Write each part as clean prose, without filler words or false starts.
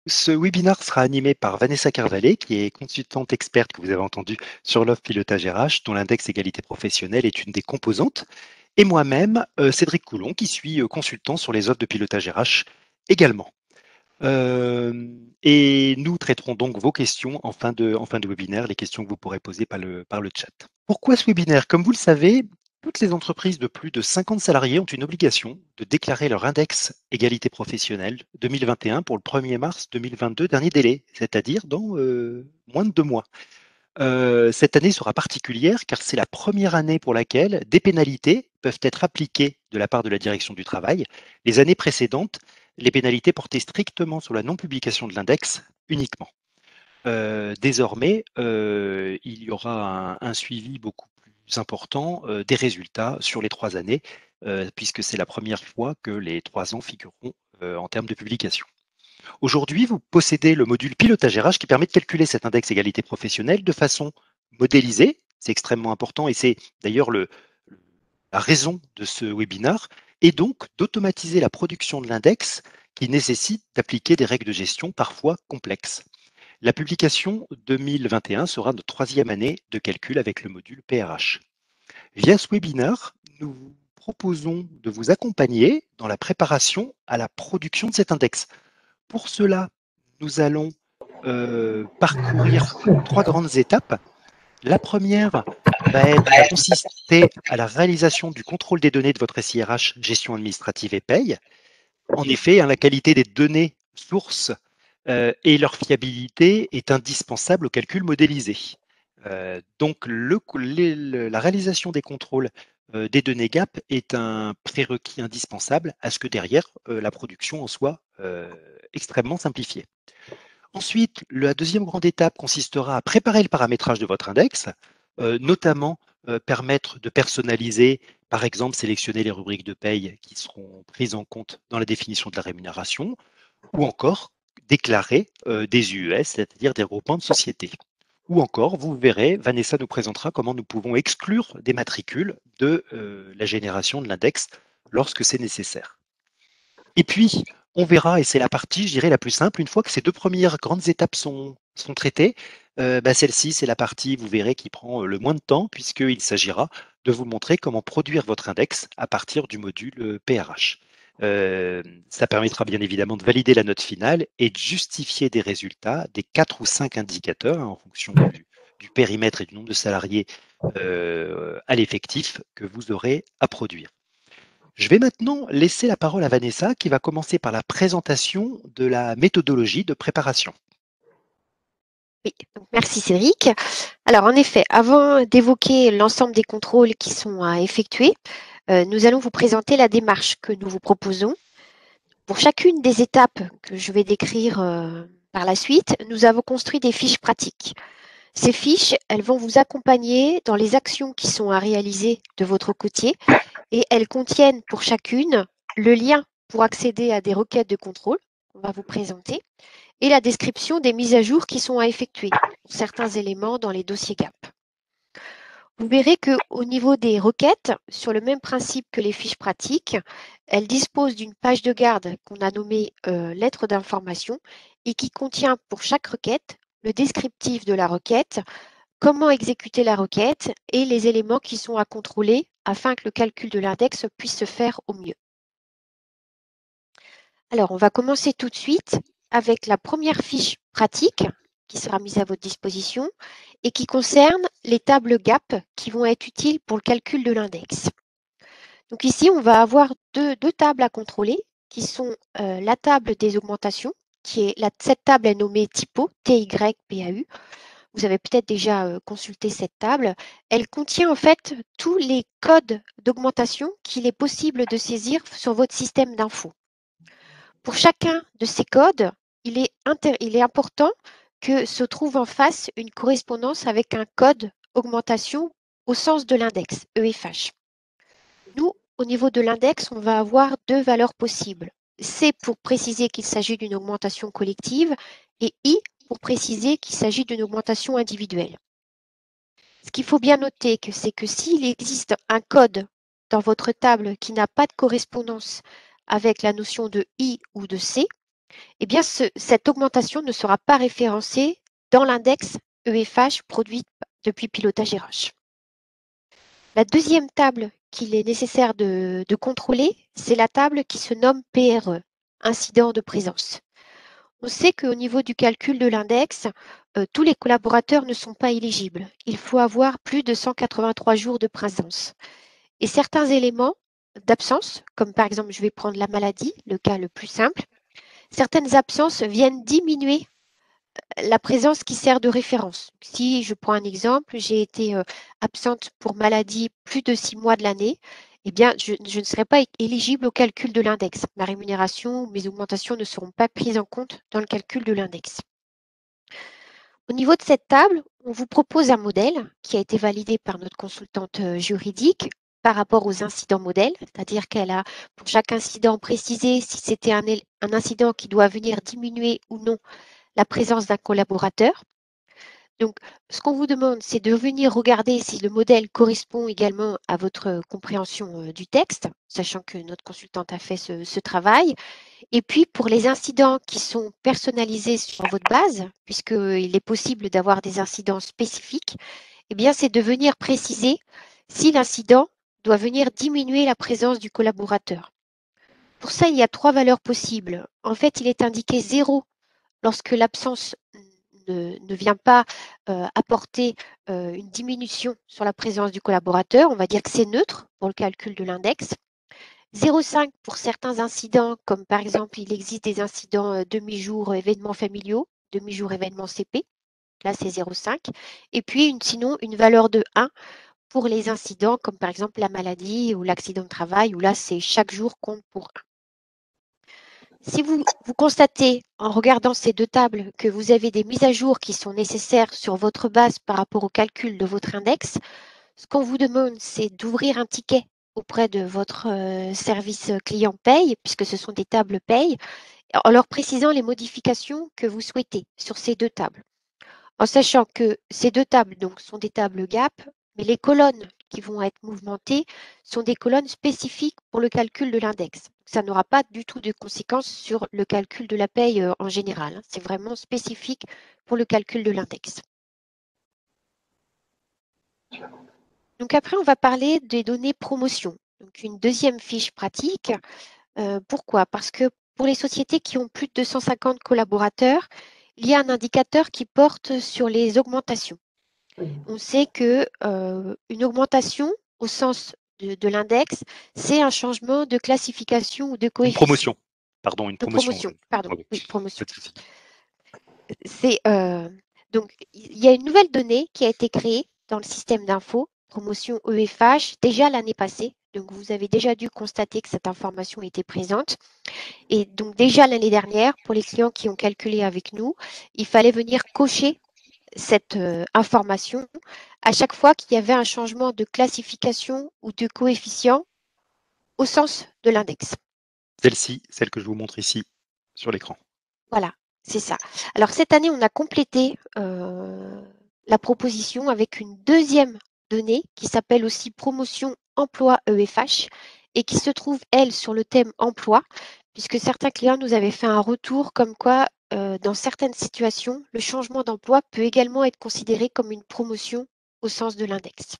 Ce webinaire sera animé par Vanessa Carvallet, qui est consultante experte que vous avez entendu sur l'offre pilotage RH, dont l'index égalité professionnelle est une des composantes, et moi-même, Cédric Coulon, qui suis consultant sur les offres de pilotage RH également. Et nous traiterons donc vos questions en fin de webinaire, les questions que vous pourrez poser par le chat. Pourquoi ce webinaire? Comme vous le savez, toutes les entreprises de plus de 50 salariés ont une obligation de déclarer leur index égalité professionnelle 2021 pour le 1er mars 2022, dernier délai, c'est-à-dire dans moins de 2 mois. Cette année sera particulière car c'est la première année pour laquelle des pénalités peuvent être appliquées de la part de la direction du travail. Les années précédentes, les pénalités portaient strictement sur la non-publication de l'index uniquement. Désormais, il y aura un suivi beaucoup plus important des résultats sur les 3 années, puisque c'est la première fois que les 3 ans figureront en termes de publication. Aujourd'hui, vous possédez le module pilotage RH qui permet de calculer cet index égalité professionnelle de façon modélisée. C'est extrêmement important et c'est d'ailleurs la raison de ce webinaire, et donc d'automatiser la production de l'index qui nécessite d'appliquer des règles de gestion parfois complexes. La publication 2021 sera notre 3e année de calcul avec le module PRH. Via ce webinaire, nous vous proposons de vous accompagner dans la préparation à la production de cet index. Pour cela, nous allons parcourir 3 grandes étapes. La première va consister à la réalisation du contrôle des données de votre SIRH, gestion administrative et paye. En effet, la qualité des données sources et leur fiabilité est indispensable au calcul modélisé. Donc, la réalisation des contrôles des données GAP est un prérequis indispensable à ce que derrière, la production en soit extrêmement simplifiée. Ensuite, la deuxième grande étape consistera à préparer le paramétrage de votre index, notamment permettre de personnaliser, par exemple sélectionner les rubriques de paye qui seront prises en compte dans la définition de la rémunération, ou encore déclarer des UES, c'est-à-dire des groupements de sociétés. Ou encore, vous verrez, Vanessa nous présentera comment nous pouvons exclure des matricules de la génération de l'index lorsque c'est nécessaire. Et puis, on verra, et c'est la partie, je dirais, la plus simple, une fois que ces 2 premières grandes étapes sont traitées, celle-ci, c'est la partie, vous verrez, qui prend le moins de temps, puisqu'il s'agira de vous montrer comment produire votre index à partir du module PRH. Ça permettra bien évidemment de valider la note finale et de justifier des résultats des 4 ou 5 indicateurs en fonction du périmètre et du nombre de salariés à l'effectif que vous aurez à produire. Je vais maintenant laisser la parole à Vanessa qui va commencer par la présentation de la méthodologie de préparation. Oui, donc merci Cédric. Alors en effet, avant d'évoquer l'ensemble des contrôles qui sont à effectuer, nous allons vous présenter la démarche que nous vous proposons. Pour chacune des étapes que je vais décrire par la suite, nous avons construit des fiches pratiques. Ces fiches, elles vont vous accompagner dans les actions qui sont à réaliser de votre côté et elles contiennent pour chacune le lien pour accéder à des requêtes de contrôle qu'on va vous présenter et la description des mises à jour qui sont à effectuer pour certains éléments dans les dossiers GAP. Vous verrez qu'au niveau des requêtes, sur le même principe que les fiches pratiques, elles disposent d'une page de garde qu'on a nommée lettre d'information et qui contient pour chaque requête le descriptif de la requête, comment exécuter la requête et les éléments qui sont à contrôler afin que le calcul de l'index puisse se faire au mieux. Alors, on va commencer tout de suite avec la première fiche pratique qui sera mise à votre disposition et qui concerne les tables GAP qui vont être utiles pour le calcul de l'index. Donc ici, on va avoir deux tables à contrôler qui sont la table des augmentations, cette table est nommée typo, TYPAU. Vous avez peut-être déjà consulté cette table. Elle contient en fait tous les codes d'augmentation qu'il est possible de saisir sur votre système d'info. Pour chacun de ces codes, il est important que se trouve en face une correspondance avec un code augmentation au sens de l'index, EFH. Nous, au niveau de l'index, on va avoir 2 valeurs possibles. C pour préciser qu'il s'agit d'une augmentation collective et I pour préciser qu'il s'agit d'une augmentation individuelle. Ce qu'il faut bien noter, c'est que s'il existe un code dans votre table qui n'a pas de correspondance avec la notion de I ou de C, eh bien, cette augmentation ne sera pas référencée dans l'index EFH produit depuis Pilotage RH. La deuxième table qu'il est nécessaire de contrôler, c'est la table qui se nomme PRE, incident de présence. On sait qu'au niveau du calcul de l'index, tous les collaborateurs ne sont pas éligibles. Il faut avoir plus de 183 jours de présence. Et certains éléments d'absence, comme par exemple, je vais prendre la maladie, le cas le plus simple, certaines absences viennent diminuer la présence qui sert de référence. Si je prends un exemple, j'ai été absente pour maladie plus de 6 mois de l'année, eh bien, je ne serai pas éligible au calcul de l'index. Ma rémunération ou mes augmentations ne seront pas prises en compte dans le calcul de l'index. Au niveau de cette table, on vous propose un modèle qui a été validé par notre consultante juridique par rapport aux incidents modèles, c'est-à-dire qu'elle a pour chaque incident précisé si c'était un incident qui doit venir diminuer ou non la présence d'un collaborateur. Donc, ce qu'on vous demande, c'est de venir regarder si le modèle correspond également à votre compréhension du texte, sachant que notre consultante a fait ce travail. Et puis, pour les incidents qui sont personnalisés sur votre base, puisqu'il est possible d'avoir des incidents spécifiques, eh bien, c'est de venir préciser si l'incident doit venir diminuer la présence du collaborateur. Pour ça, il y a 3 valeurs possibles. En fait, il est indiqué 0 lorsque l'absence ne vient pas apporter une diminution sur la présence du collaborateur. On va dire que c'est neutre pour le calcul de l'index. 0,5 pour certains incidents, comme par exemple, il existe des incidents demi-jour événements familiaux, demi-jour événements CP. Là, c'est 0,5. Et puis, sinon, une valeur de 1 pour les incidents, comme par exemple la maladie ou l'accident de travail, où là, c'est chaque jour compte pour 1. Si vous constatez, en regardant ces 2 tables, que vous avez des mises à jour qui sont nécessaires sur votre base par rapport au calcul de votre index, ce qu'on vous demande, c'est d'ouvrir un ticket auprès de votre service client paye, puisque ce sont des tables paye, en leur précisant les modifications que vous souhaitez sur ces 2 tables. En sachant que ces 2 tables donc, sont des tables GAP, mais les colonnes qui vont être mouvementées sont des colonnes spécifiques pour le calcul de l'index. Ça n'aura pas du tout de conséquences sur le calcul de la paye en général. C'est vraiment spécifique pour le calcul de l'index. Donc après, on va parler des données promotion. Donc une deuxième fiche pratique. Pourquoi? Parce que pour les sociétés qui ont plus de 250 collaborateurs, il y a un indicateur qui porte sur les augmentations. On sait que une augmentation au sens de l'index, c'est un changement de classification ou de Une coefficient. promotion. Pardon, une De promotion. promotion, pardon, Oui, oui, promotion. pas de souci. C'est donc il y a une nouvelle donnée qui a été créée dans le système d'info, promotion EFH, déjà l'année passée. Donc vous avez déjà dû constater que cette information était présente. Et donc déjà l'année dernière, pour les clients qui ont calculé avec nous, il fallait venir cocher cette information à chaque fois qu'il y avait un changement de classification ou de coefficient au sens de l'index. Celle-ci, celle que je vous montre ici sur l'écran. Voilà, c'est ça. Alors cette année, on a complété la proposition avec une deuxième donnée qui s'appelle aussi promotion emploi EFH et qui se trouve, elle, sur le thème emploi, puisque certains clients nous avaient fait un retour comme quoi, dans certaines situations, le changement d'emploi peut également être considéré comme une promotion au sens de l'index.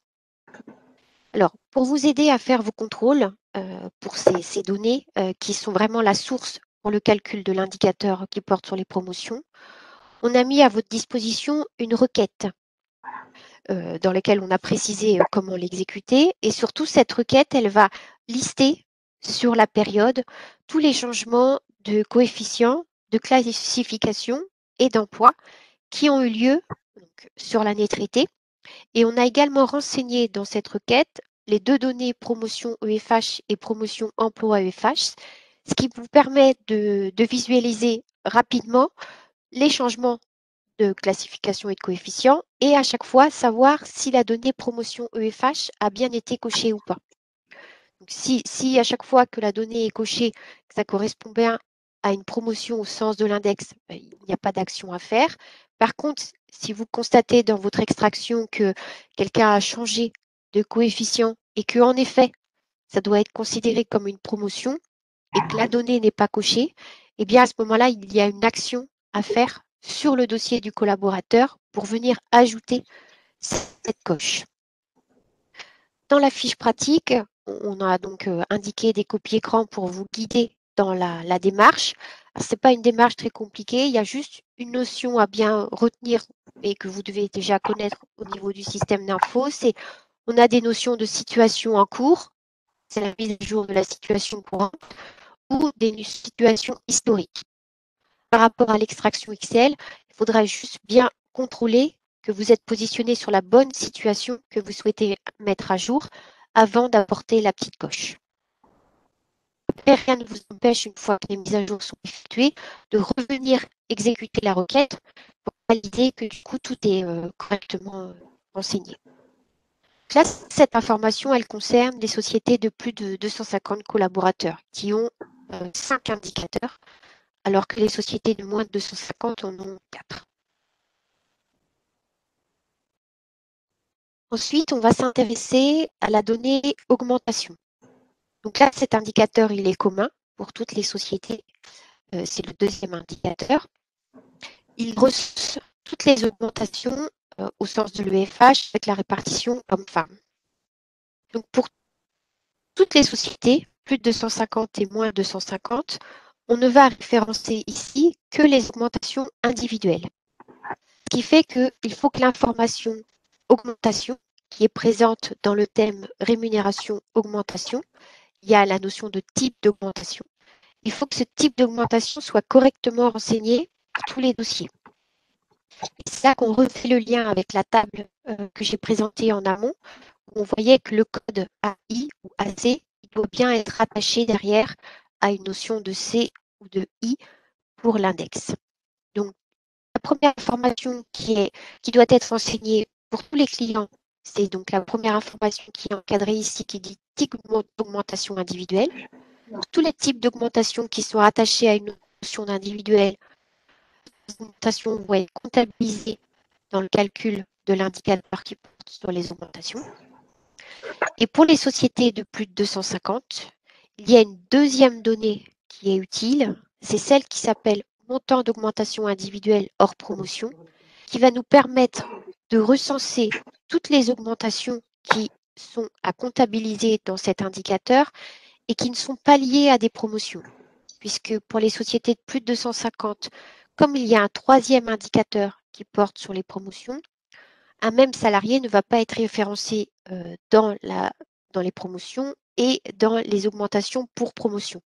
Alors, pour vous aider à faire vos contrôles pour ces données qui sont vraiment la source pour le calcul de l'indicateur qui porte sur les promotions, on a mis à votre disposition une requête dans laquelle on a précisé comment l'exécuter. Et surtout, cette requête, elle va lister sur la période tous les changements de coefficients, de classification et d'emploi qui ont eu lieu donc, sur l'année traitée. Et on a également renseigné dans cette requête les 2 données promotion EFH et promotion emploi EFH, ce qui vous permet de visualiser rapidement les changements de classification et de coefficients et à chaque fois savoir si la donnée promotion EFH a bien été cochée ou pas. Donc si à chaque fois que la donnée est cochée, que ça correspond bien à une promotion au sens de l'index, il n'y a pas d'action à faire. Par contre, si vous constatez dans votre extraction que quelqu'un a changé de coefficient et que en effet, ça doit être considéré comme une promotion et que la donnée n'est pas cochée, eh bien à ce moment-là, il y a une action à faire sur le dossier du collaborateur pour venir ajouter cette coche. Dans la fiche pratique, on a donc indiqué des copies écran pour vous guider dans la démarche. Ce n'est pas une démarche très compliquée, il y a juste une notion à bien retenir et que vous devez déjà connaître au niveau du système d'info, c'est on a des notions de situation en cours, c'est la mise à jour de la situation courante, ou des situations historiques. Par rapport à l'extraction Excel, il faudra juste bien contrôler que vous êtes positionné sur la bonne situation que vous souhaitez mettre à jour avant d'apporter la petite coche. Après, rien ne vous empêche, une fois que les mises à jour sont effectuées, de revenir exécuter la requête pour valider que du coup tout est correctement renseigné. Là, cette information, elle concerne les sociétés de plus de 250 collaborateurs qui ont 5 indicateurs, alors que les sociétés de moins de 250 en ont 4. Ensuite, on va s'intéresser à la donnée augmentation. Donc là, cet indicateur, il est commun pour toutes les sociétés. C'est le deuxième indicateur. Il recense toutes les augmentations au sens de l'EFH avec la répartition homme-femme. Donc pour toutes les sociétés, plus de 250 et moins de 250, on ne va référencer ici que les augmentations individuelles. Ce qui fait qu'il faut que l'information augmentation, qui est présente dans le thème rémunération augmentation, il y a la notion de type d'augmentation. Il faut que ce type d'augmentation soit correctement renseigné pour tous les dossiers. C'est là qu'on refait le lien avec la table que j'ai présentée en amont, où on voyait que le code AI ou AZ, il doit bien être attaché derrière à une notion de C ou de I pour l'index. Donc, la première information qui doit être renseignée pour tous les clients, c'est donc la première information qui est encadrée ici, qui dit type d'augmentation individuelle. Tous les types d'augmentation qui sont attachés à une notion d'individuel, les augmentations vont être comptabilisées dans le calcul de l'indicateur qui porte sur les augmentations. Et pour les sociétés de plus de 250, il y a une deuxième donnée qui est utile, c'est celle qui s'appelle montant d'augmentation individuelle hors promotion, qui va nous permettre de recenser toutes les augmentations qui sont à comptabiliser dans cet indicateur et qui ne sont pas liées à des promotions. Puisque pour les sociétés de plus de 250, comme il y a un troisième indicateur qui porte sur les promotions, un même salarié ne va pas être référencé dans les promotions et dans les augmentations pour promotion.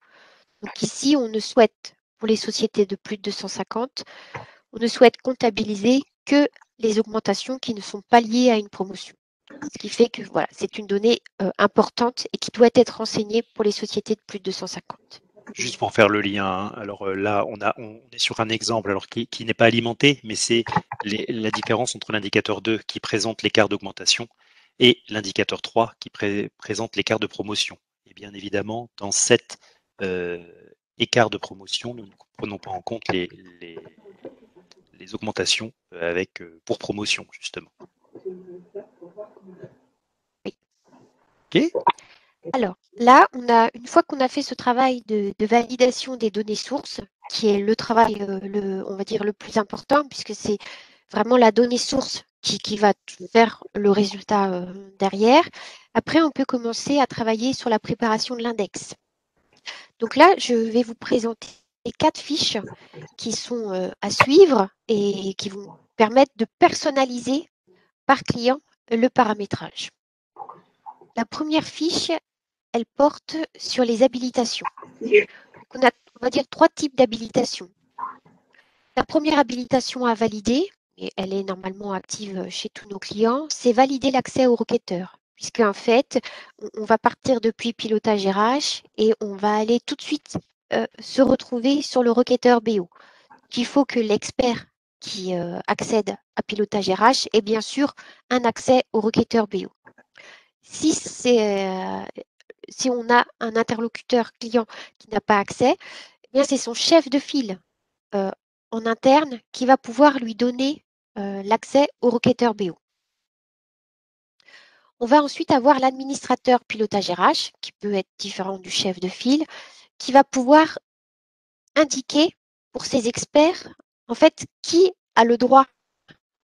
Donc ici, on ne souhaite, pour les sociétés de plus de 250, on ne souhaite comptabiliser que les augmentations qui ne sont pas liées à une promotion. Ce qui fait que voilà, c'est une donnée importante et qui doit être renseignée pour les sociétés de plus de 250. Juste pour faire le lien, hein. Alors là, on est sur un exemple alors qui n'est pas alimenté, mais c'est la différence entre l'indicateur 2 qui présente l'écart d'augmentation et l'indicateur 3 qui présente l'écart de promotion. Et bien évidemment, dans cet écart de promotion, nous ne prenons pas en compte les augmentations pour promotion, justement. Oui. OK. Alors là, une fois qu'on a fait ce travail de validation des données sources, qui est le travail, on va dire, le plus important, puisque c'est vraiment la donnée source qui va faire le résultat derrière. Après, on peut commencer à travailler sur la préparation de l'index. Donc là, je vais vous présenter 4 fiches qui sont à suivre et qui vont permettre de personnaliser par client le paramétrage. La première fiche, elle porte sur les habilitations. Donc on va dire 3 types d'habilitations. La première habilitation à valider, et elle est normalement active chez tous nos clients, c'est valider l'accès au requêteur. Puisque en fait, on va partir depuis pilotage RH et on va aller tout de suite se retrouver sur le requêteur BO. Il faut que l'expert qui accède à pilotage RH ait bien sûr un accès au requêteur BO. Si on a un interlocuteur client qui n'a pas accès, eh bien c'est son chef de file en interne qui va pouvoir lui donner l'accès au requêteur BO. On va ensuite avoir l'administrateur pilotage RH, qui peut être différent du chef de file, qui va pouvoir indiquer pour ces experts, en fait, qui a le droit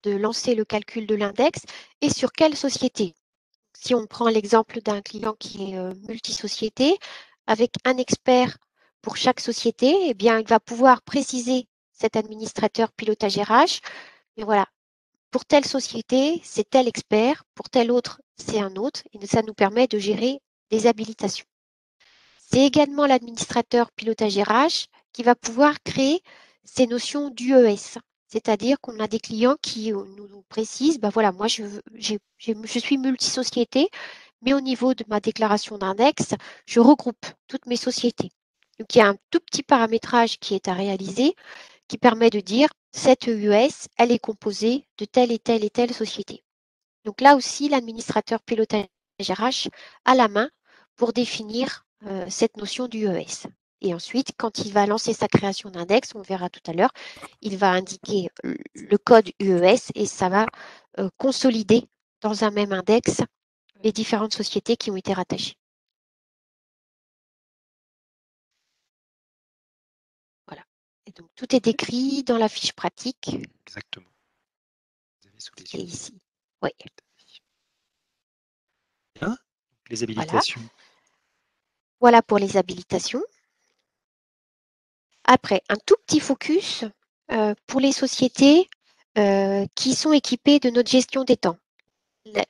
de lancer le calcul de l'index et sur quelle société. Si on prend l'exemple d'un client qui est multisociété, avec un expert pour chaque société, eh bien, il va pouvoir préciser cet administrateur pilotage RH. Et voilà, pour telle société, c'est tel expert, pour tel autre, c'est un autre. Et ça nous permet de gérer des habilitations. C'est également l'administrateur pilotage RH qui va pouvoir créer ces notions d'UES. C'est-à-dire qu'on a des clients qui nous précisent, ben voilà, moi je suis multisociété, mais au niveau de ma déclaration d'index, je regroupe toutes mes sociétés. Donc il y a un tout petit paramétrage qui est à réaliser qui permet de dire cette US, elle est composée de telle et telle et telle société. Donc là aussi, l'administrateur pilotage RH a la main pour définir cette notion d'UES. Et ensuite, quand il va lancer sa création d'index, on verra tout à l'heure, il va indiquer le code UES et ça va consolider dans un même index les différentes sociétés qui ont été rattachées. Voilà. Et donc, tout est décrit dans la fiche pratique. Exactement. Vous avez sous les Qui est yeux. ici. Oui. Bien. Les habilitations. Voilà pour les habilitations. Après, un tout petit focus pour les sociétés qui sont équipées de notre gestion des temps.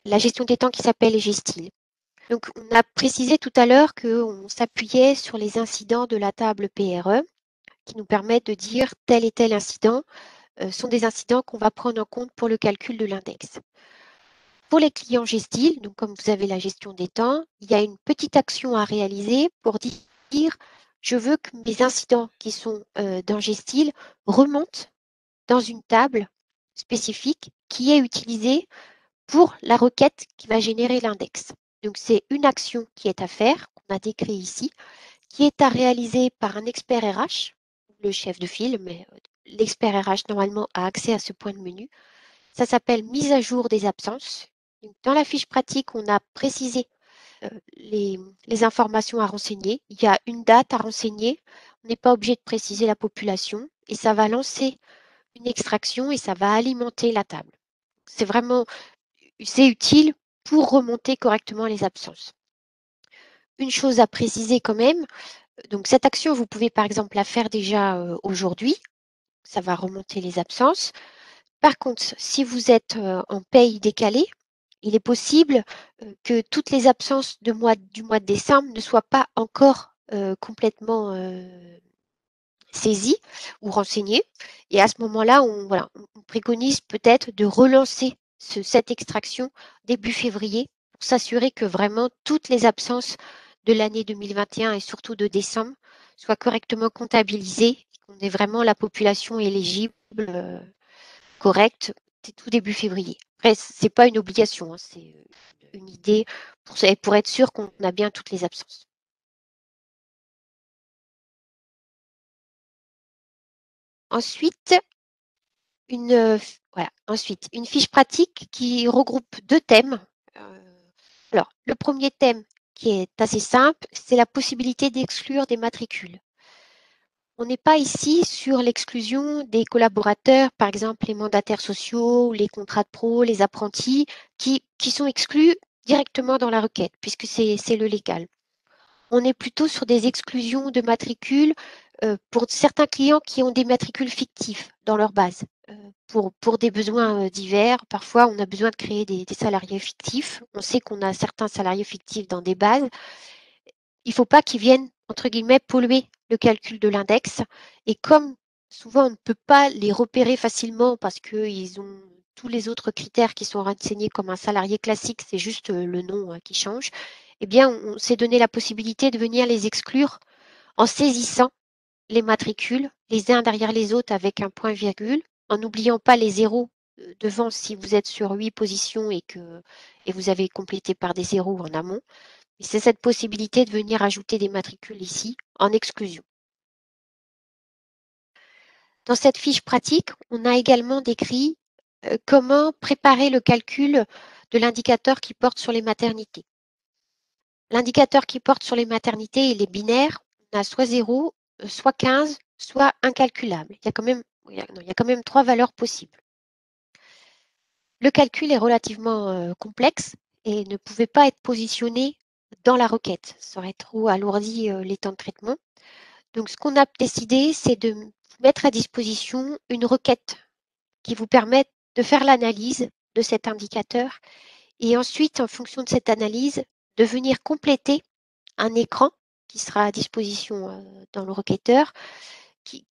La gestion des temps qui s'appelle Gestil. Donc, on a précisé tout à l'heure qu'on s'appuyait sur les incidents de la table PRE qui nous permettent de dire tel et tel incident sont des incidents qu'on va prendre en compte pour le calcul de l'index. Pour les clients Gestil, donc comme vous avez la gestion des temps, il y a une petite action à réaliser pour dire je veux que mes incidents qui sont dans Gestil remontent dans une table spécifique qui est utilisée pour la requête qui va générer l'index. Donc c'est une action qui est à faire, qu'on a décrit ici, qui est à réaliser par un expert RH, le chef de file, mais l'expert RH normalement a accès à ce point de menu. Ça s'appelle mise à jour des absences. Donc, dans la fiche pratique, on a précisé les informations à renseigner. Il y a une date à renseigner. On n'est pas obligé de préciser la population et ça va lancer une extraction et ça va alimenter la table. C'est utile pour remonter correctement les absences. Une chose à préciser quand même, donc cette action, vous pouvez par exemple la faire déjà aujourd'hui. Ça va remonter les absences. Par contre, si vous êtes en paye décalée, il est possible que toutes les absences du mois de décembre ne soient pas encore complètement saisies ou renseignées. Et à ce moment-là, on préconise peut-être de relancer cette extraction début février pour s'assurer que vraiment toutes les absences de l'année 2021 et surtout de décembre soient correctement comptabilisées et qu'on ait vraiment la population éligible correcte tout début février. Après, c'est pas une obligation, hein, c'est une idée pour être sûr qu'on a bien toutes les absences. Ensuite, une fiche pratique qui regroupe deux thèmes. Alors, le premier thème qui est assez simple, c'est la possibilité d'exclure des matricules. On n'est pas ici sur l'exclusion des collaborateurs, par exemple les mandataires sociaux, les contrats de pro, les apprentis, qui sont exclus directement dans la requête, puisque c'est le légal. On est plutôt sur des exclusions de matricules pour certains clients qui ont des matricules fictifs dans leur base. Pour des besoins divers, parfois on a besoin de créer des salariés fictifs. On sait qu'on a certains salariés fictifs dans des bases. Il ne faut pas qu'ils viennent, entre guillemets, polluer le calcul de l'index. Et comme souvent on ne peut pas les repérer facilement parce qu'ils ont tous les autres critères qui sont renseignés comme un salarié classique, c'est juste le nom qui change, eh bien, on s'est donné la possibilité de venir les exclure en saisissant les matricules les uns derrière les autres avec un point-virgule, en n'oubliant pas les zéros devant si vous êtes sur 8 positions et vous avez complété par des zéros en amont. Et c'est cette possibilité de venir ajouter des matricules ici en exclusion. Dans cette fiche pratique, on a également décrit comment préparer le calcul de l'indicateur qui porte sur les maternités. L'indicateur qui porte sur les maternités, il est binaire. On a soit 0, soit 15, soit incalculable. Il y a quand même 3 valeurs possibles. Le calcul est relativement complexe et ne pouvait pas être positionné dans la requête. Ça aurait trop alourdi les temps de traitement. Donc, ce qu'on a décidé, c'est de mettre à disposition une requête qui vous permette de faire l'analyse de cet indicateur et ensuite, en fonction de cette analyse, de venir compléter un écran qui sera à disposition dans le requêteur,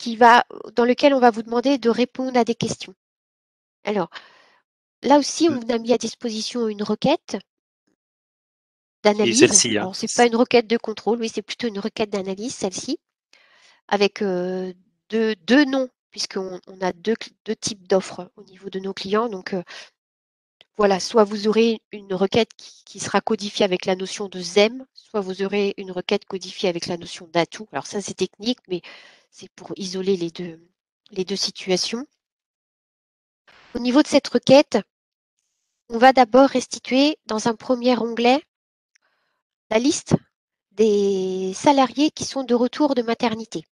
dans lequel on va vous demander de répondre à des questions. Alors, là aussi, on a mis à disposition une requête C'est d'analyse. celle-ci, hein. Alors, c'est pas une requête de contrôle, oui, c'est plutôt une requête d'analyse, celle-ci, avec deux noms, puisqu'on a deux types d'offres au niveau de nos clients. Donc, voilà, soit vous aurez une requête qui sera codifiée avec la notion de ZEM, soit vous aurez une requête codifiée avec la notion d'atout. Alors ça, c'est technique, mais c'est pour isoler les deux situations. Au niveau de cette requête, on va d'abord restituer dans un premier onglet la liste des salariés qui sont de retour de maternité.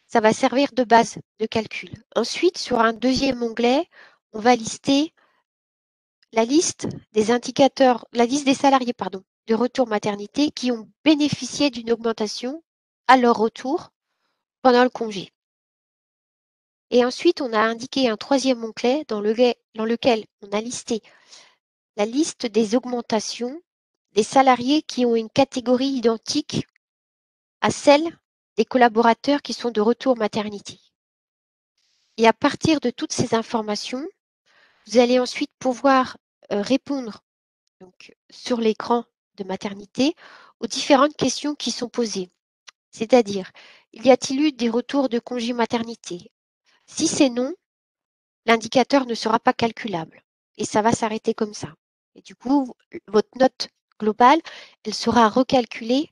Ça va servir de base de calcul. Ensuite, sur un deuxième onglet, on va lister la liste des indicateurs, la liste des salariés, de retour maternité qui ont bénéficié d'une augmentation à leur retour pendant le congé. Et ensuite, on a indiqué un troisième onglet dans lequel on a listé la liste des augmentations des salariés qui ont une catégorie identique à celle des collaborateurs qui sont de retour maternité. Et à partir de toutes ces informations, vous allez ensuite pouvoir répondre donc, sur l'écran de maternité aux différentes questions qui sont posées. C'est-à-dire, y a-t-il eu des retours de congé maternité? Si c'est non, l'indicateur ne sera pas calculable et ça va s'arrêter comme ça. Et du coup, votre note globale, elle sera recalculée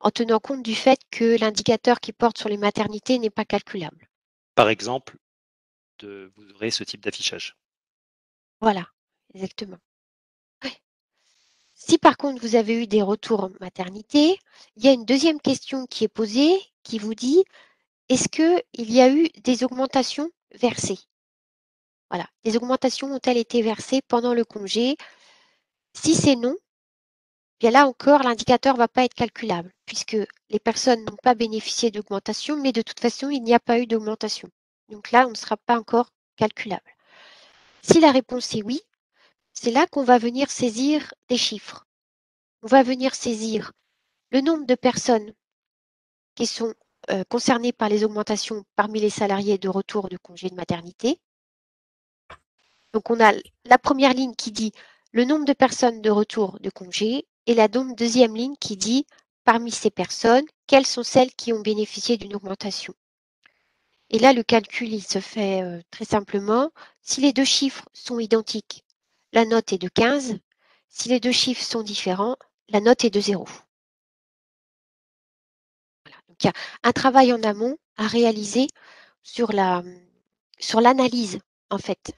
en tenant compte du fait que l'indicateur qui porte sur les maternités n'est pas calculable. Par exemple, vous aurez ce type d'affichage. Voilà, exactement. Ouais. Si par contre vous avez eu des retours maternité, il y a une deuxième question qui est posée qui vous dit est-ce qu'il y a eu des augmentations versées? Voilà, des augmentations ont-elles été versées pendant le congé? Si c'est non, bien là encore, l'indicateur ne va pas être calculable puisque les personnes n'ont pas bénéficié d'augmentation, mais de toute façon, il n'y a pas eu d'augmentation. Donc là, on ne sera pas encore calculable. Si la réponse est oui, c'est là qu'on va venir saisir des chiffres. On va venir saisir le nombre de personnes qui sont concernées par les augmentations parmi les salariés de retour de congé de maternité. Donc, on a la première ligne qui dit le nombre de personnes de retour de congé et la deuxième ligne qui dit parmi ces personnes, quelles sont celles qui ont bénéficié d'une augmentation. Et là, le calcul, il se fait très simplement. Si les deux chiffres sont identiques, la note est de 15. Si les deux chiffres sont différents, la note est de 0. Voilà. Donc, il y a un travail en amont à réaliser sur l'analyse, en fait,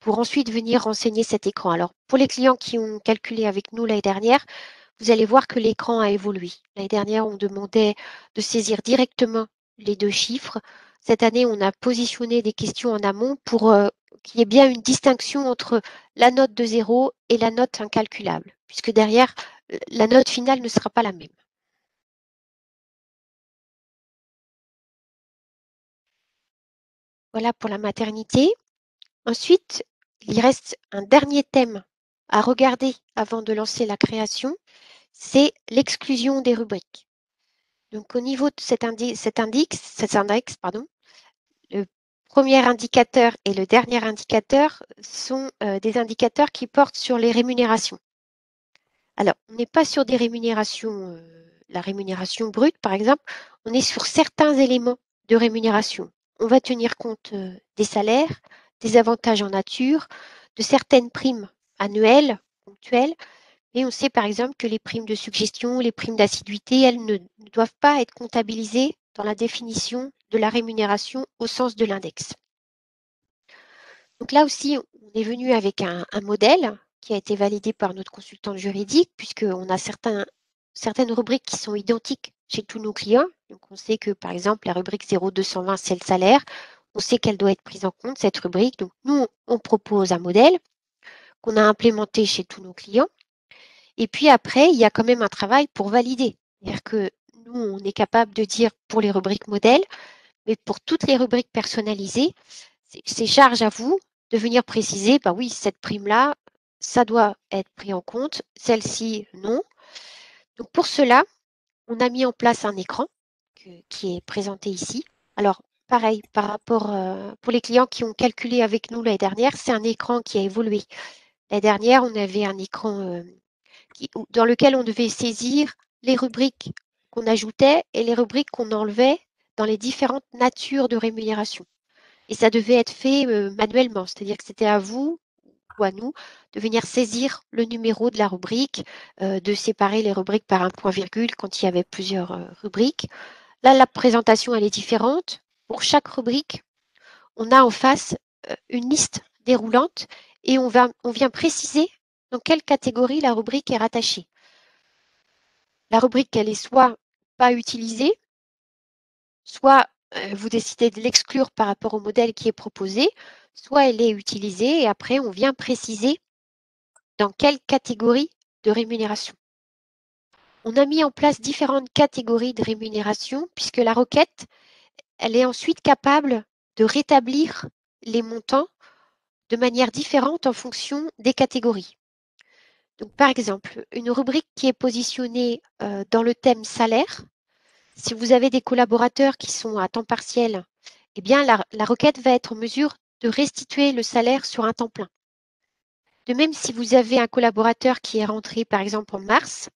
pour ensuite venir renseigner cet écran. Alors, pour les clients qui ont calculé avec nous l'année dernière, vous allez voir que l'écran a évolué. L'année dernière, on demandait de saisir directement les deux chiffres. Cette année, on a positionné des questions en amont pour qu'il y ait bien une distinction entre la note de 0 et la note incalculable, puisque derrière, la note finale ne sera pas la même. Voilà pour la maternité. Ensuite, il reste un dernier thème à regarder avant de lancer la création, c'est l'exclusion des rubriques. Donc au niveau de cet index, le premier indicateur et le dernier indicateur sont des indicateurs qui portent sur les rémunérations. Alors, on n'est pas sur des rémunérations, la rémunération brute par exemple, on est sur certains éléments de rémunération. On va tenir compte des salaires, des avantages en nature, de certaines primes annuelles, ponctuelles, et on sait par exemple que les primes de suggestion, les primes d'assiduité, elles ne doivent pas être comptabilisées dans la définition de la rémunération au sens de l'index. Donc là aussi, on est venu avec un modèle qui a été validé par notre consultante juridique, puisqu'on a certaines rubriques qui sont identiques chez tous nos clients. Donc, on sait que, par exemple, la rubrique 0220, c'est le salaire. On sait qu'elle doit être prise en compte, cette rubrique. Donc, nous, on propose un modèle qu'on a implémenté chez tous nos clients. Et puis après, il y a quand même un travail pour valider. C'est-à-dire que nous, on est capable de dire pour les rubriques modèles, mais pour toutes les rubriques personnalisées, c'est charge à vous de venir préciser, bah oui, cette prime-là, ça doit être pris en compte, celle-ci, non. Donc pour cela, on a mis en place un écran qui est présenté ici. Alors, pareil, par rapport pour les clients qui ont calculé avec nous l'année dernière, c'est un écran qui a évolué. L'année dernière, on avait un écran dans lequel on devait saisir les rubriques qu'on ajoutait et les rubriques qu'on enlevait dans les différentes natures de rémunération. Et ça devait être fait manuellement, c'est-à-dire que c'était à vous ou à nous de venir saisir le numéro de la rubrique, de séparer les rubriques par un point-virgule quand il y avait plusieurs rubriques. Là, la présentation, elle est différente. Pour chaque rubrique, on a en face une liste déroulante et on vient préciser dans quelle catégorie la rubrique est rattachée. La rubrique, elle est soit pas utilisée, soit vous décidez de l'exclure par rapport au modèle qui est proposé, soit elle est utilisée et après on vient préciser dans quelle catégorie de rémunération. On a mis en place différentes catégories de rémunération puisque la requête, elle est ensuite capable de rétablir les montants de manière différente en fonction des catégories. Donc, par exemple, une rubrique qui est positionnée dans le thème salaire, si vous avez des collaborateurs qui sont à temps partiel, eh bien, la requête va être en mesure de restituer le salaire sur un temps plein. De même, si vous avez un collaborateur qui est rentré, par exemple, en mars,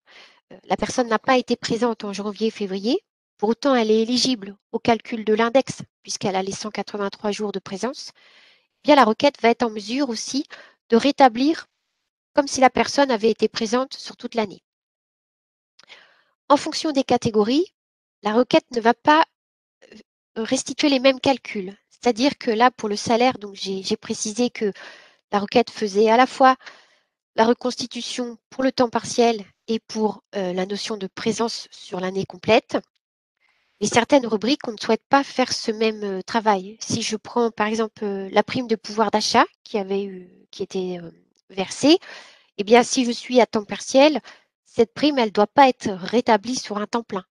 la personne n'a pas été présente en janvier, février, pour autant, elle est éligible au calcul de l'index, puisqu'elle a les 183 jours de présence, eh bien, la requête va être en mesure aussi de rétablir comme si la personne avait été présente sur toute l'année. En fonction des catégories, la requête ne va pas restituer les mêmes calculs. C'est-à-dire que là, pour le salaire, donc j'ai précisé que la requête faisait à la fois la reconstitution pour le temps partiel et pour la notion de présence sur l'année complète. Mais certaines rubriques, on ne souhaite pas faire ce même travail. Si je prends par exemple la prime de pouvoir d'achat qui était versée, eh bien si je suis à temps partiel, cette prime, elle ne doit pas être rétablie sur un temps plein.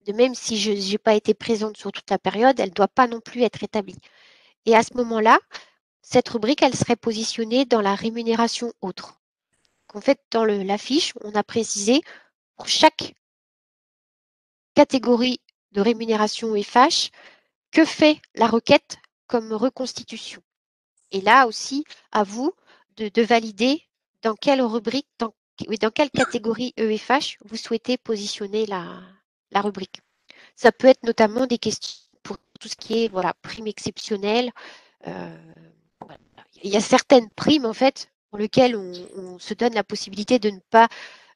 De même, si je n'ai pas été présente sur toute la période, elle ne doit pas non plus être rétablie. Et à ce moment-là, cette rubrique, elle serait positionnée dans la rémunération autre. En fait, dans la fiche, on a précisé pour chaque catégorie de rémunération FH que fait la requête comme reconstitution. Et là aussi, à vous de valider dans quelle rubrique, dans quelle catégorie EFH vous souhaitez positionner la rubrique. Ça peut être notamment des questions pour tout ce qui est prime exceptionnelle. Voilà. Il y a certaines primes en fait pour lesquelles on se donne la possibilité de ne pas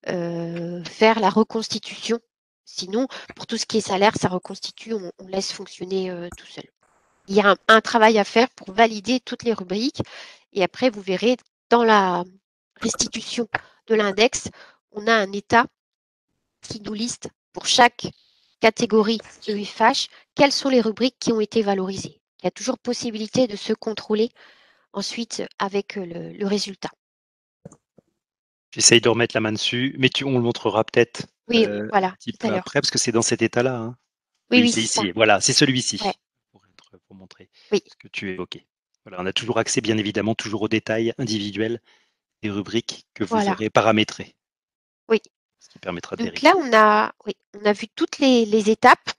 faire la reconstitution. Sinon, pour tout ce qui est salaire, ça reconstitue, on laisse fonctionner tout seul. Il y a un travail à faire pour valider toutes les rubriques. Et après, vous verrez, dans la restitution de l'index, on a un état qui nous liste pour chaque catégorie EFH quelles sont les rubriques qui ont été valorisées. Il y a toujours possibilité de se contrôler ensuite avec le résultat. J'essaye de remettre la main dessus, mais on le montrera peut-être Oui, voilà, un petit tout à peu l'heure. après, parce que c'est dans cet état-là. Hein. Oui, Oui, oui, c'est c'est ça. ici. Voilà, c'est celui-ci, Ouais. pour montrer Oui. ce que tu évoquais. Voilà, on a toujours accès, bien évidemment, toujours aux détails individuels des rubriques que vous Voilà. aurez paramétrées. Oui. Ce qui permettra de Donc là, vérifier. on a vu toutes les étapes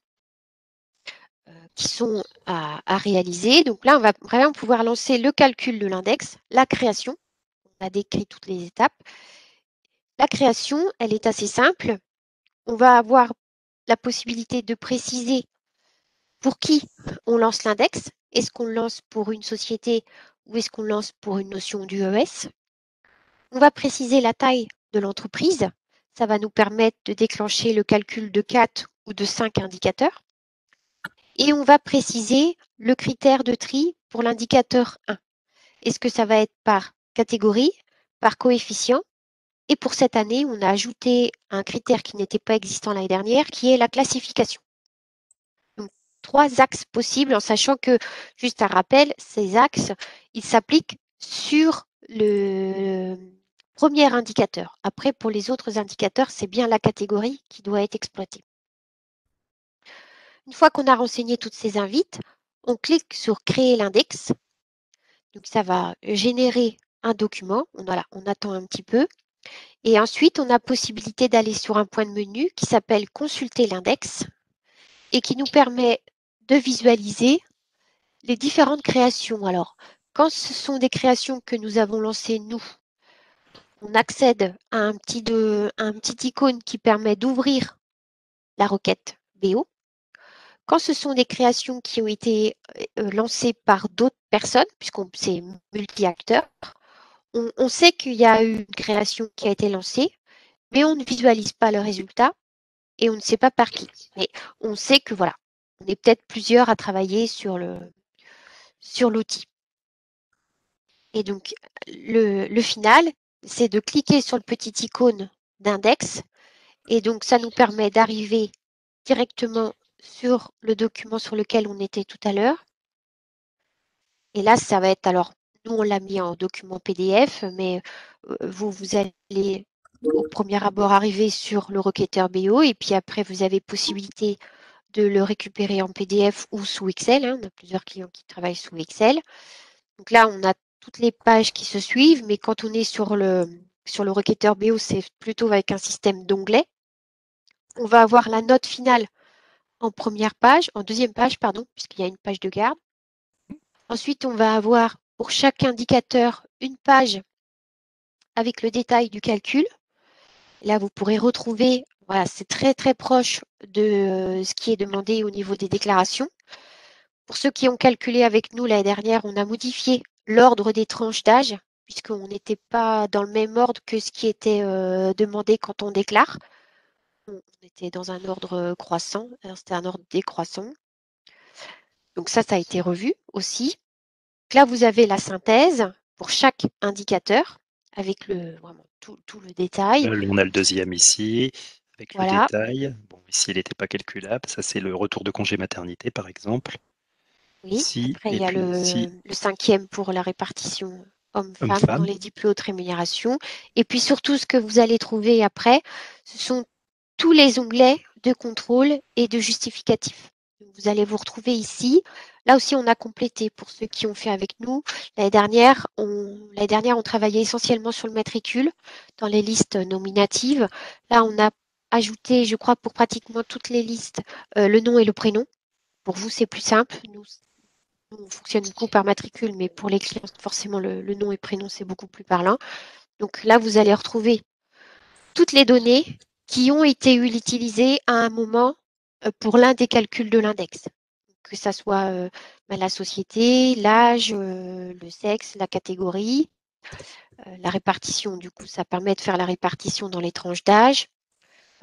qui sont à réaliser. Donc là, on va vraiment pouvoir lancer le calcul de l'index, la création. On a décrit toutes les étapes. La création, elle est assez simple. On va avoir la possibilité de préciser pour qui on lance l'index. Est-ce qu'on le lance pour une société ou est-ce qu'on le lance pour une notion d'UES? On va préciser la taille de l'entreprise. Ça va nous permettre de déclencher le calcul de 4 ou de 5 indicateurs. Et on va préciser le critère de tri pour l'indicateur 1. Est-ce que ça va être par catégorie, par coefficient Et pour cette année, on a ajouté un critère qui n'était pas existant l'année dernière, qui est la classification. Donc, 3 axes possibles, en sachant que, juste un rappel, ces axes, ils s'appliquent sur le premier indicateur. Après, pour les autres indicateurs, c'est bien la catégorie qui doit être exploitée. Une fois qu'on a renseigné toutes ces invites, on clique sur créer l'index. Donc ça va générer un document. On attend un petit peu. Et ensuite, on a possibilité d'aller sur un point de menu qui s'appelle consulter l'index et qui nous permet de visualiser les différentes créations. Alors, quand ce sont des créations que nous avons lancées nous, on accède à un petit icône qui permet d'ouvrir la requête BO. Quand ce sont des créations qui ont été lancées par d'autres personnes, puisqu'on c'est multi-acteurs, on sait qu'il y a eu une création qui a été lancée, mais on ne visualise pas le résultat et on ne sait pas par qui. Mais on sait que voilà, on est peut-être plusieurs à travailler sur l'outil. Et donc, le final, c'est de cliquer sur le petit icône d'index. Et donc, ça nous permet d'arriver directement sur le document sur lequel on était tout à l'heure. Et là, ça va être, alors, nous, on l'a mis en document PDF, mais vous allez au premier abord arriver sur le requêteur BO et puis après, vous avez possibilité de le récupérer en PDF ou sous Excel. On a plusieurs clients qui travaillent sous Excel. Donc là, on a toutes les pages qui se suivent, mais quand on est sur le requêteur BO, c'est plutôt avec un système d'onglets. On va avoir la note finale en deuxième page, pardon, puisqu'il y a une page de garde. Ensuite, on va avoir pour chaque indicateur une page avec le détail du calcul. Là, vous pourrez retrouver, voilà, c'est très très proche de ce qui est demandé au niveau des déclarations. Pour ceux qui ont calculé avec nous l'année dernière, on a modifié l'ordre des tranches d'âge, puisqu'on n'était pas dans le même ordre que ce qui était demandé quand on déclare. On était dans un ordre croissant, c'était un ordre décroissant. Donc ça a été revu aussi. Donc là, vous avez la synthèse pour chaque indicateur avec vraiment tout le détail. Là, on a le deuxième ici, avec le Voilà. détail. Bon, ici, il n'était pas calculable. Ça, c'est le retour de congé maternité, par exemple. Oui. Ici, Après, il et y a puis ici, le cinquième pour la répartition homme-femme dans homme-femme. les diplômes de haute rémunération. Et puis surtout, ce que vous allez trouver après, ce sont tous les onglets de contrôle et de justificatif. Vous allez vous retrouver ici. Là aussi, on a complété pour ceux qui ont fait avec nous. L'année dernière, on travaillait essentiellement sur le matricule dans les listes nominatives. Là, on a ajouté, je crois, pour pratiquement toutes les listes, le nom et le prénom. Pour vous, c'est plus simple. Nous, on fonctionne beaucoup par matricule, mais pour les clients, forcément, le nom et prénom, c'est beaucoup plus parlant. Donc là, vous allez retrouver toutes les données qui ont été utilisées à un moment pour l'un des calculs de l'index. Que ça soit la société, l'âge, le sexe, la catégorie, la répartition. Du coup, ça permet de faire la répartition dans les tranches d'âge,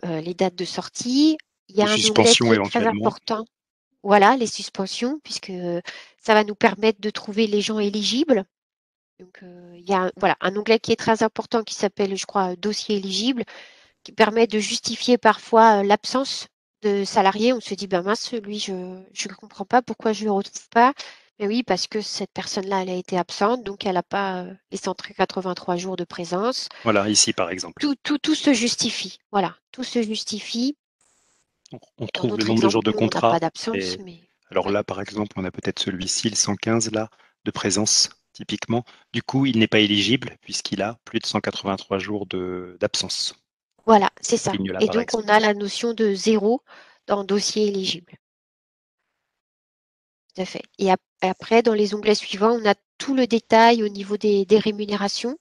les dates de sortie. Il y Les a un onglet suspensions qui est très éventuellement. important. Voilà, les suspensions, puisque ça va nous permettre de trouver les gens éligibles. Donc, il y a voilà, un onglet qui est très important qui s'appelle, je crois, dossier éligible, qui permet de justifier parfois l'absence de salariés. On se dit, ben mince, lui, je ne comprends pas pourquoi je ne le retrouve pas. Mais oui, parce que cette personne-là, elle a été absente, donc elle n'a pas les 183 jours de présence. Voilà, ici, par exemple. Tout se justifie. Voilà, tout se justifie. On Dans trouve le notre nombre de jours exemple, de nous, on n'a contrat. pas d'absence, Et mais alors ouais. là, par exemple, on a peut-être celui-ci, le 115, là, de présence, typiquement. Du coup, il n'est pas éligible puisqu'il a plus de 183 jours d'absence. Voilà, c'est ça. Ligne là, Et par donc, on exemple. a la notion de zéro dans dossier éligible. Tout à fait. Et après, dans les onglets suivants, on a tout le détail au niveau des rémunérations.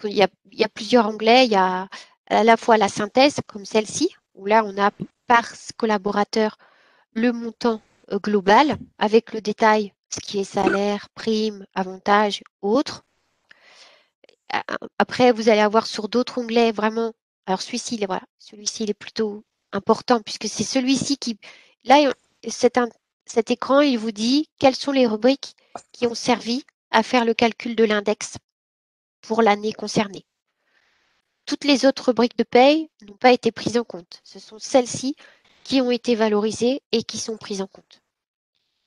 Il y a plusieurs onglets. Il y a à la fois la synthèse, comme celle-ci, où là, on a par collaborateur le montant global avec le détail, ce qui est salaire, prime, avantages, autres. Après, vous allez avoir sur d'autres onglets vraiment. Alors celui-ci, voilà, celui-ci, il est plutôt important puisque c'est celui-ci qui. Là, cet écran, il vous dit quelles sont les rubriques qui ont servi à faire le calcul de l'index pour l'année concernée. toutes les autres rubriques de paye n'ont pas été prises en compte. Ce sont celles-ci qui ont été valorisées et qui sont prises en compte.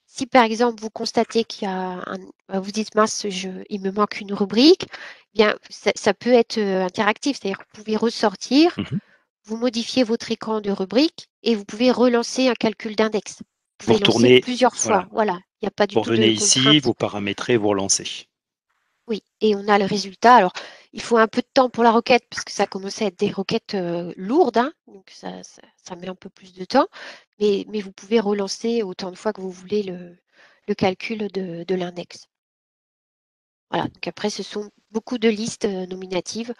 Si par exemple vous constatez qu'il y a vous dites mince, il me manque une rubrique, eh bien ça peut être interactif, c'est-à-dire que vous pouvez ressortir, Mhm. vous modifiez votre écran de rubrique et vous pouvez relancer un calcul d'index. Vous Vous pouvez lancer retournez, plusieurs voilà, fois. Voilà, il n'y a pas du vous tout de revenez ici, contrainte. vous paramétrez, vous relancez. Oui, et on a le résultat. Alors, il faut un peu de temps pour la requête parce que ça commence à être des requêtes lourdes, hein, donc ça met un peu plus de temps. Mais vous pouvez relancer autant de fois que vous voulez le calcul de l'index. Voilà, donc après, ce sont beaucoup de listes nominatives,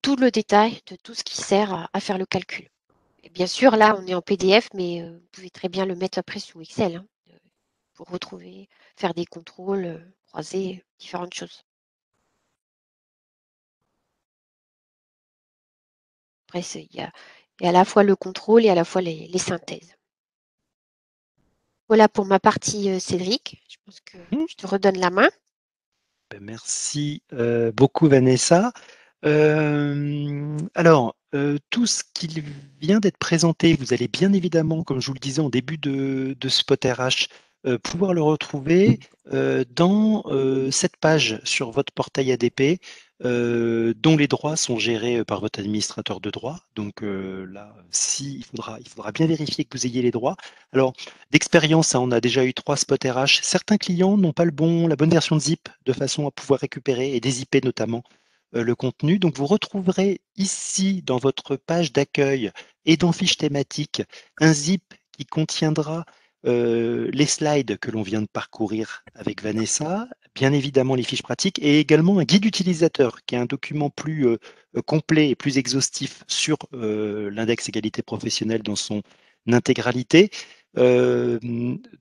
tout le détail de tout ce qui sert à faire le calcul. Et bien sûr, là, on est en PDF, mais vous pouvez très bien le mettre après sous Excel hein, pour retrouver, faire des contrôles, croiser différentes choses. Après, il y a à la fois le contrôle et à la fois les synthèses. Voilà pour ma partie, Cédric. Je pense que Hmm. je te redonne la main. Ben, merci beaucoup, Vanessa. Alors, tout ce qui vient d'être présenté, vous allez bien évidemment, comme je vous le disais en début de Spot RH, pouvoir le retrouver dans cette page sur votre portail ADP, dont les droits sont gérés par votre administrateur de droits. Donc là, si, il faudra bien vérifier que vous ayez les droits. Alors, d'expérience, hein, on a déjà eu 3 spots RH. Certains clients n'ont pas la bonne version de zip de façon à pouvoir récupérer et dézipper notamment le contenu. Donc, vous retrouverez ici dans votre page d'accueil et dans fiche thématique un zip qui contiendra les slides que l'on vient de parcourir avec Vanessa, bien évidemment les fiches pratiques et également un guide utilisateur qui est un document plus complet et plus exhaustif sur l'index égalité professionnelle dans son intégralité. Euh,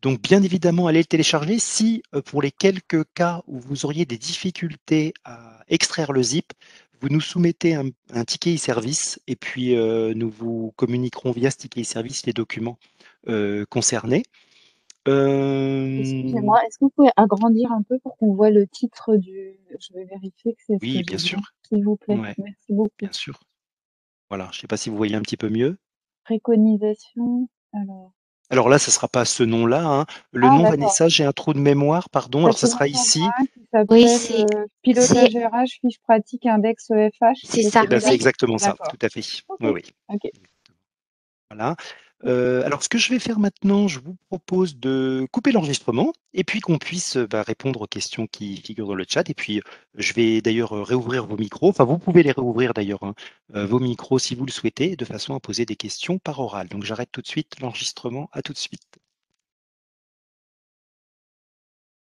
donc, bien évidemment, allez le télécharger. Si pour les quelques cas où vous auriez des difficultés à extraire le zip, vous nous soumettez un ticket e-service et puis nous vous communiquerons via ce ticket e-service les documents concernés. Euh, Excusez-moi, est-ce que vous pouvez agrandir un peu pour qu'on voit le titre du... Je vais vérifier que c'est ce que oui, j'ai bien sûr. bien, s'il vous plaît. Ouais, Merci beaucoup. bien sûr. Voilà, je ne sais pas si vous voyez un petit peu mieux. Préconisation, alors... Alors là, ce ne sera pas ce nom-là, hein. Le Ah, nom, d'accord. Vanessa, j'ai un trou de mémoire, pardon. Alors, ce Document sera j'en ici. vois un qui Oui, s'appelle c'est Pilotage RH, fiche pratique, index EFH. c'est C'est ça, Eh ben, c'est celui-là? oui. exactement ça, D'accord. tout à fait. Ok, Oui, oui. ok. Voilà. Alors, ce que je vais faire maintenant, je vous propose de couper l'enregistrement et puis qu'on puisse répondre aux questions qui figurent dans le chat. Et puis, je vais d'ailleurs réouvrir vos micros. Enfin, vous pouvez les réouvrir d'ailleurs, hein, vos micros si vous le souhaitez, de façon à poser des questions par oral. Donc, j'arrête tout de suite l'enregistrement. À tout de suite.